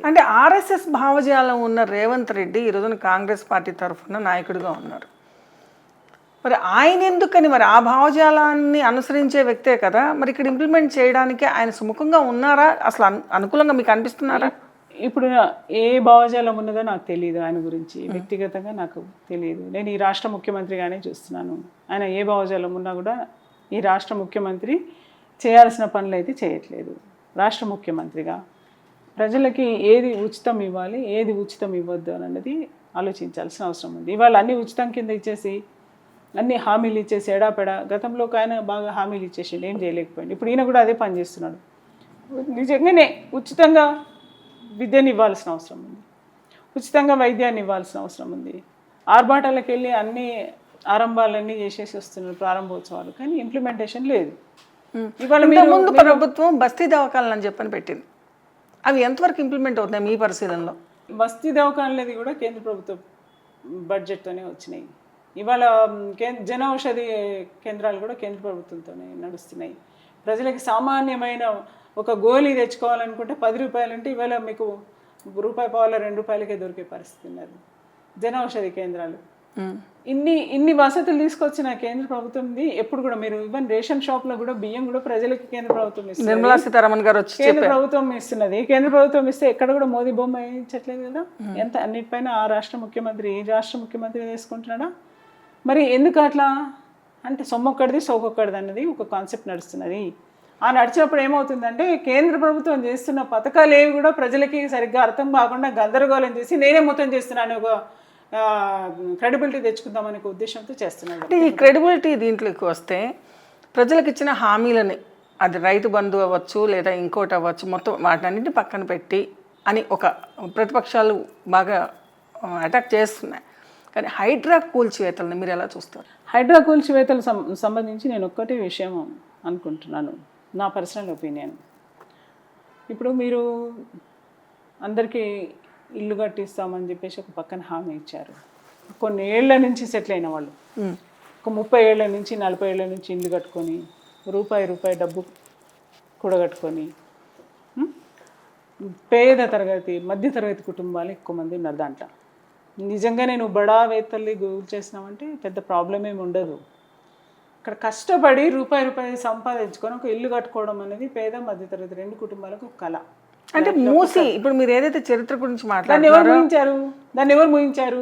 అంటే ఆర్ఎస్ఎస్ భావజాలం ఉన్న రేవంత్ రెడ్డి ఈరోజున కాంగ్రెస్ పార్టీ తరఫున నాయకుడిగా ఉన్నారు. మరి ఆయన ఎందుకని, మరి ఆ భావజాలాన్ని అనుసరించే వ్యక్తే కదా, మరి ఇక్కడ ఇంప్లిమెంట్ చేయడానికి ఆయన సుముఖంగా ఉన్నారా, అసలు అనుకూలంగా మీకు అనిపిస్తున్నారా? ఇప్పుడు ఏ భావజాలం ఉన్నదో నాకు తెలియదు, ఆయన గురించి వ్యక్తిగతంగా నాకు తెలియదు. నేను ఈ రాష్ట్ర ముఖ్యమంత్రిగానే చూస్తున్నాను. ఆయన ఏ భావజాలం ఉన్నా కూడా ఈ రాష్ట్ర ముఖ్యమంత్రి చేయాల్సిన పనులు అయితే చేయట్లేదు. రాష్ట్ర ముఖ్యమంత్రిగా ప్రజలకి ఏది ఉచితం ఇవ్వాలి, ఏది ఉచితం ఇవ్వద్దు అన్నది ఆలోచించాల్సిన అవసరం ఉంది. ఇవాళ అన్ని ఉచితం కింద ఇచ్చేసి అన్ని హామీలు ఇచ్చేసి ఎడాపెడా, గతంలో ఆయన బాగా హామీలు ఇచ్చేసిండు, ఏం చేయలేకపోయింది. ఇప్పుడు ఈయన కూడా అదే పని చేస్తున్నాడు. నిజంగానే ఉచితంగా విద్యను ఇవ్వాల్సిన అవసరం ఉంది, ఉచితంగా వైద్యాన్ని ఇవ్వాల్సిన అవసరం ఉంది. ఆర్భాటాలకు వెళ్ళి అన్ని ఆరంభాలన్నీ చేసేసి వస్తున్నారు, ప్రారంభోత్సవాలు, కానీ ఇంప్లిమెంటేషన్ లేదు. ఇవాళ ముందు ప్రభుత్వం బస్తీ దవాఖానాలు అని చెప్పని పెట్టింది, అవి ఎంతవరకు ఇంప్లిమెంట్ అవుతున్నాయి మీ పరిశీలనలో? బస్తీ దవాఖానలది కూడా కేంద్ర ప్రభుత్వ బడ్జెట్తోనే వచ్చినాయి. ఇవాళ జన ఔషధి కేంద్రాలు కూడా కేంద్ర ప్రభుత్వంతోనే నడుస్తున్నాయి. ప్రజలకి సామాన్యమైన ఒక గోళీ తెచ్చుకోవాలనుకుంటే 10 రూపాయలు అంటే ఇవాళ మీకు రూపాయి పావుల 2 రూపాయలకే దొరికే పరిస్థితి ఉన్నది. జన ఔషధి కేంద్రాలు ఇన్ని వసతులు తీసుకొచ్చిన కేంద్ర ప్రభుత్వంది. ఎప్పుడు కూడా మీరు ఈవెన్ రేషన్ షాప్లో కూడా బియ్యం కూడా ప్రజలకి కేంద్ర ప్రభుత్వం ఇస్తుంది. నిర్మలా సీతారామన్ గారు వచ్చి కేంద్ర ప్రభుత్వం ఇస్తున్నది. కేంద్ర ప్రభుత్వం ఇస్తే ఎక్కడ కూడా మోదీ బొమ్మ వేయించట్లేదు కదా. ఎంత అన్నిటిపైన ఆ రాష్ట్ర ముఖ్యమంత్రి, ఈ రాష్ట్ర ముఖ్యమంత్రి వేసుకుంటున్నాడా? మరి ఎందుకు అట్లా అంటే సొమ్మొక్కడిది సోకొక్కడిది అన్నది ఒక కాన్సెప్ట్ నడుస్తున్నది. ఆ నడిచినప్పుడు ఏమవుతుందంటే కేంద్ర ప్రభుత్వం చేస్తున్న పథకాలు ఏవి కూడా ప్రజలకి సరిగ్గా అర్థం కాకుండా గందరగోళం చేసి నేనే మొత్తం చేస్తున్నాను ఒక క్రెడిబిలిటీ తెచ్చుకుందామనే ఉద్దేశంతో చేస్తున్నాడు. అంటే ఈ క్రెడిబిలిటీ దీంట్లోకి వస్తే ప్రజలకు ఇచ్చిన హామీలని, అది రైతు బంధు అవ్వచ్చు లేదా ఇంకోటి అవ్వచ్చు, మొత్తం వాటినన్నింటినీ పక్కన పెట్టి అని ఒక ప్రతిపక్షాలు బాగా అటాక్ చేస్తున్నాయి. కానీ హైడ్రా కూల్చివేతలను మీరు ఎలా చూస్తారు? హైడ్రా కూల్చివేతలు సంబంధించి నేను ఒక్కటే విషయం అనుకుంటున్నాను, నా పర్సనల్ ఒపీనియన్. ఇప్పుడు మీరు అందరికీ ఇల్లు కట్టిస్తామని చెప్పేసి ఒక పక్కన హామీ ఇచ్చారు. కొన్ని ఏళ్ల నుంచి సెటిల్ అయిన వాళ్ళు ఒక 30 ఏళ్ల నుంచి 40 ఏళ్ల నుంచి ఇల్లు కట్టుకొని రూపాయి డబ్బు కూడగట్టుకొని పేద తరగతి మధ్యతరగతి కుటుంబాలు ఎక్కువ మంది ఉన్నారు దాంట్లో. నిజంగానే నువ్వు బడావేత్తల్ని గురి చేసినావంటే పెద్ద ప్రాబ్లం ఏమి ఉండదు. ఇక్కడ కష్టపడి రూపాయి సంపాదించుకొని ఒక ఇల్లు కట్టుకోవడం అనేది పేద మధ్యతరగతి 2 కుటుంబాలకు కళ. అంటే మూసి ఇప్పుడు మీరు ఏదైతే చరిత్ర గురించి దాన్ని ఎవరు ముగించారు?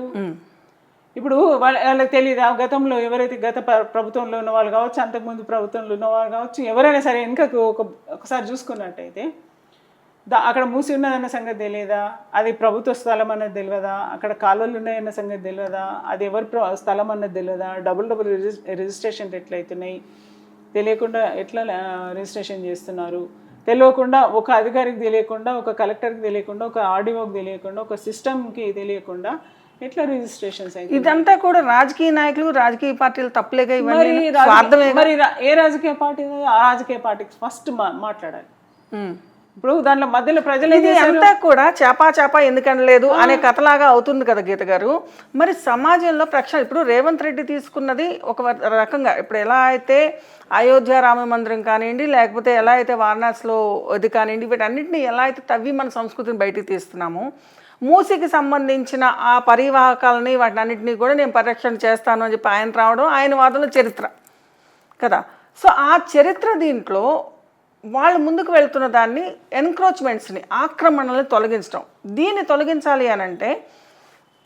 ఇప్పుడు వాళ్ళకి తెలియదు. గతంలో ఎవరైతే గత ప్రభుత్వంలో ఉన్న వాళ్ళు కావచ్చు, అంతకుముందు ప్రభుత్వంలో ఉన్న వాళ్ళు కావచ్చు, ఎవరైనా సరే వెనుకకు ఒకసారి చూసుకున్నట్టయితే అక్కడ మూసి ఉన్నదన్న సంగతి తెలియదా? అది ప్రభుత్వ స్థలం అన్నది తెలియదా? అక్కడ కాలువలు ఉన్నాయన్న సంగతి తెలియదా? అది ఎవరి స్థలం అన్నది తెలియదా? డబుల్ రిజిస్ట్రేషన్ ఎట్లా అవుతున్నాయి తెలియకుండా ఎట్లా రిజిస్ట్రేషన్ చేస్తున్నారు తెలియకుండా, ఒక అధికారికి తెలియకుండా, ఒక కలెక్టర్కి తెలియకుండా, ఒక ఆర్డీఓకి తెలియకుండా, ఒక సిస్టమ్కి తెలియకుండా ఎట్లా రిజిస్ట్రేషన్స్ అయితే? ఇదంతా కూడా రాజకీయ నాయకులు, రాజకీయ పార్టీలు తప్పలేగా. మరి ఏ రాజకీయ పార్టీ ఆ రాజకీయ పార్టీకి ఫస్ట్ మాట్లాడాలి. ఇప్పుడు దాంట్లో మధ్యలో ప్రజలు అంతా కూడా చేపా ఎందుకనలేదు అనే కథలాగా అవుతుంది కదా గీత గారు. మరి సమాజంలో ప్రక్షాళన, ఇప్పుడు రేవంత్ రెడ్డి తీసుకున్నది ఒక రకంగా, ఇప్పుడు ఎలా అయితే అయోధ్య రామ మందిరం కానివ్వండి, లేకపోతే ఎలా అయితే వారణాసిలో ఇది కానివ్వండి, వీటన్నింటినీ ఎలా అయితే తవ్వి మన సంస్కృతిని బయటికి తీస్తున్నాము, మూసికి సంబంధించిన ఆ పరివాహకాలని వాటినన్నింటినీ కూడా నేను పరిరక్షణ చేస్తాను అని చెప్పి ఆయన రావడం ఆయన వాదనలో చరిత్ర కదా. సో ఆ చరిత్ర దీంట్లో వాళ్ళు ముందుకు వెళ్తున్న దాన్ని ఎన్క్రోచ్మెంట్స్ని, ఆక్రమణలను తొలగించడం. దీన్ని తొలగించాలి అని అంటే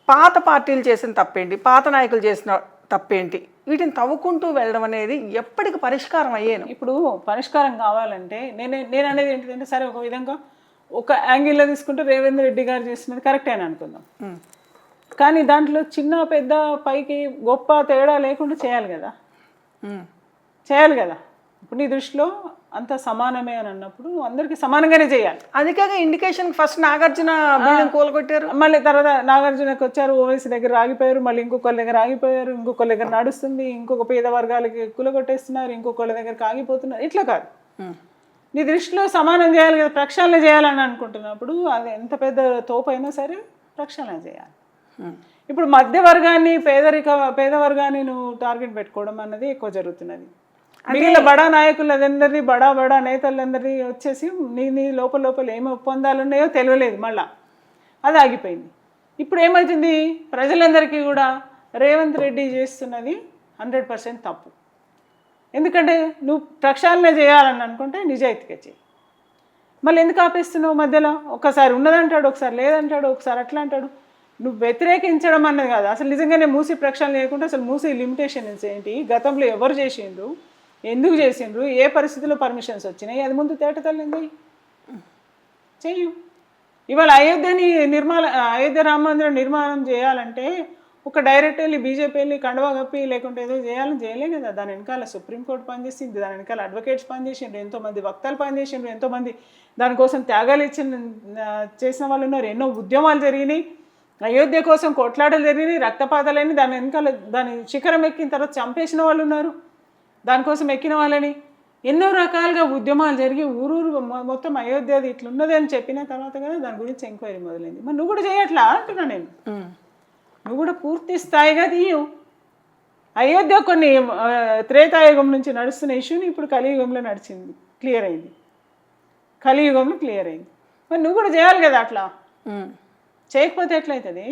పాత పార్టీలు చేసిన తప్పేంటి, పాత నాయకులు చేసిన తప్పేంటి, వీటిని తవ్వుకుంటూ వెళ్ళడం అనేది ఎప్పటికి పరిష్కారం అయ్యేను? ఇప్పుడు పరిష్కారం కావాలంటే నేను అనేది ఏంటిదంటే, సరే ఒక విధంగా ఒక యాంగిల్లో తీసుకుంటే రేవంత్ రెడ్డి గారు చేసినది కరెక్టే అని అనుకుందాం. కానీ దాంట్లో చిన్న పెద్ద పైకి గొప్ప తేడా లేకుండా చేయాలి కదా. ఇప్పుడు నీ దృష్టిలో అంత సమానమే అని అన్నప్పుడు అందరికీ సమానంగానే చేయాలి. అందుకే ఇండికేషన్ ఫస్ట్ నాగార్జున బిల్డింగ్ కూలగొట్టారు, మళ్ళీ తర్వాత నాగార్జునకి వచ్చారు, ఓవైసీ దగ్గర ఆగిపోయారు, మళ్ళీ ఇంకొకరి దగ్గర ఆగిపోయారు, ఇంకొకరి దగ్గర నడుస్తుంది, ఇంకొక పేద వర్గాలకి కూలగొట్టేస్తున్నారు, ఇంకొకరి దగ్గరికి ఆగిపోతున్నారు. ఇట్లా కాదు, నీ దృష్టిలో సమానం చేయాలి కదా, ప్రక్షాళన చేయాలని అనుకుంటున్నప్పుడు అది ఎంత పెద్ద తోపైనా సరే ప్రక్షాళన చేయాలి. ఇప్పుడు మధ్యవర్గాన్ని పేద వర్గాన్ని నువ్వు టార్గెట్ పెట్టుకోవడం అన్నది ఎక్కువ జరుగుతున్నది. మిగిలిన బడా నాయకులందరినీ బడా నేతలందరినీ వచ్చేసి నీ లోపల ఏమి ఒప్పందాలు ఉన్నాయో తెలియలేదు. మళ్ళీ అది ఆగిపోయింది. ఇప్పుడు ఏమవుతుంది, ప్రజలందరికీ కూడా రేవంత్ రెడ్డి చేస్తున్నది 100% తప్పు. ఎందుకంటే నువ్వు ప్రక్షాళన చేయాలని అనుకుంటే నిజాయితీగా చేయి. మళ్ళీ ఎందుకు ఆపేస్తున్నావు మధ్యలో? ఒకసారి ఉన్నదంటాడు, ఒకసారి లేదంటాడు, ఒకసారి అట్లా అంటాడు. నువ్వు వ్యతిరేకించడం అన్నది కాదు, అసలు నిజంగానే మూసి ప్రక్షాళన చేయకుండా అసలు మూసి లిమిటేషన్స్ ఏంటి, గతంలో ఎవరు చేసిండ్రు, ఎందుకు చేసిండ్రు, ఏ పరిస్థితుల్లో పర్మిషన్స్ వచ్చినాయి, అది ముందు తేటతల్లింది చెయ్యు. ఇవాళ అయోధ్య రామ మందిరం నిర్మాణం చేయాలంటే ఒక డైరెక్ట్ వెళ్ళి బీజేపీ వెళ్ళి కండువా కప్పి లేకుంటే ఏదో చేయాలని చేయలే కదా. దాని వెనకాల సుప్రీంకోర్టు పనిచేసింది, దాని వెనకాల అడ్వకేట్స్ పనిచేసిండ్రు, ఎంతోమంది వక్తలు పనిచేసిండ్రు, ఎంతోమంది దానికోసం త్యాగాలు చేసిన వాళ్ళు ఉన్నారు, ఎన్నో ఉద్యమాలు జరిగినాయి, అయోధ్య కోసం కొట్లాటలు జరిగినాయి, రక్తపాతాలని దాని వెనకాల దాని శిఖరం ఎక్కిన తర్వాత చంపేసిన వాళ్ళు ఉన్నారు, దానికోసం ఎక్కిన వాళ్ళని ఎన్నో రకాలుగా ఉద్యమాలు జరిగి ఊరూరు మొత్తం అయోధ్యది ఇట్లున్నది అని చెప్పిన తర్వాత కదా దాని గురించి ఎంక్వైరీ మొదలైంది. మరి నువ్వు కూడా చేయట్లా అంటున్నా నేను. నువ్వు కూడా పూర్తి స్థాయిగా తీయు. అయోధ్య కొన్ని త్రేతాయుగం నుంచి నడుస్తున్న ఇష్యూని ఇప్పుడు కలియుగంలో నడిచింది, క్లియర్ అయింది, కలియుగంలో క్లియర్ అయింది. మరి నువ్వు కూడా చేయాలి కదా అట్లా. చేయకపోతే ఎట్లయితుంది?